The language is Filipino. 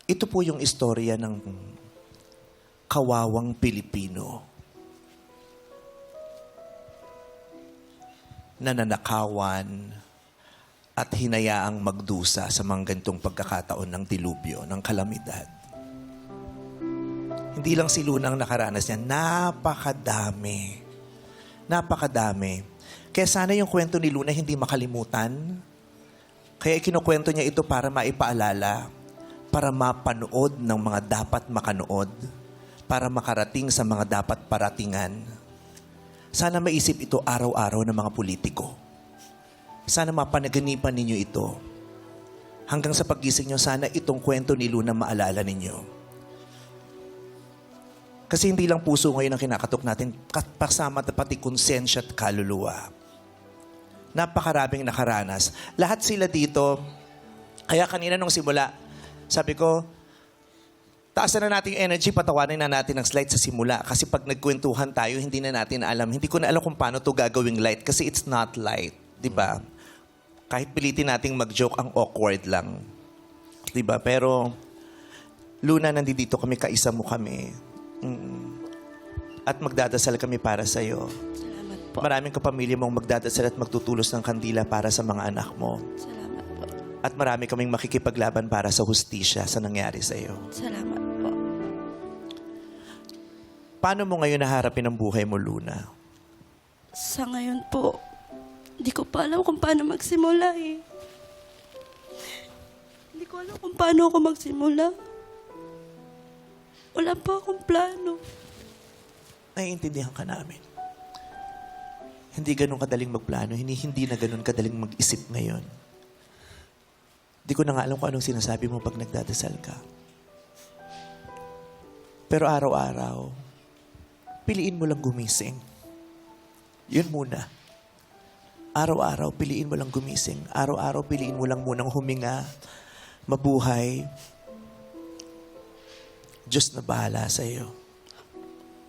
Ito po yung istorya ng kawawang Pilipino na nanakawan at hinayaang magdusa sa mga ganitong pagkakataon ng dilubyo, ng kalamidad. Hindi lang si Luna ang nakaranas niya, napakadami. Napakadami. Kaya sana yung kwento ni Luna hindi makalimutan. Kaya kinukwento niya ito para maipaalala, para mapanood ng mga dapat makanood, para makarating sa mga dapat paratingan. Sana maisip ito araw-araw ng mga politiko. Sana mapanaginipan ninyo ito. Hanggang sa paggising nyo, sana itong kwento ni Luna maalala ninyo. Kasi hindi lang puso ngayon ang kinakatok natin, kasama pati konsensya at kaluluwa. Napakaraming nakaranas. Lahat sila dito, kaya kanina nung simula, sabi ko, taasan na natin yung energy, patawanin na natin ang slide sa simula. Kasi pag nagkwentuhan tayo, hindi na natin alam. Hindi ko na alam kung paano to gagawing light kasi it's not light. Diba? Kahit pilitin nating mag-joke, ang awkward lang. Diba? Pero, Luna, nandito kami, kaisa mo kami. At magdadasal kami para sa'yo. Salamat po. Maraming kapamilya mong magdadasal at magtutulos ng kandila para sa mga anak mo. Salamat po. At marami kaming makikipaglaban para sa hustisya sa nangyari sa'yo. Salamat po. Paano mo ngayon naharapin ang buhay mo, Luna? Sa ngayon po, hindi ko pa alam kung paano magsimula eh. Hindi ko alam kung paano ako magsimula. Wala pa akong plano. Naiintindihan ka namin. Hindi ganun kadaling magplano. Hindi na ganun kadaling mag-isip ngayon. Hindi ko na nga alam kung anong sinasabi mo pag nagdadasal ka. Pero araw-araw, piliin mo lang gumising. Yun muna. Araw-araw, piliin mo lang gumising. Araw-araw, piliin mo lang munang huminga, mabuhay. Diyos na bahala sa iyo.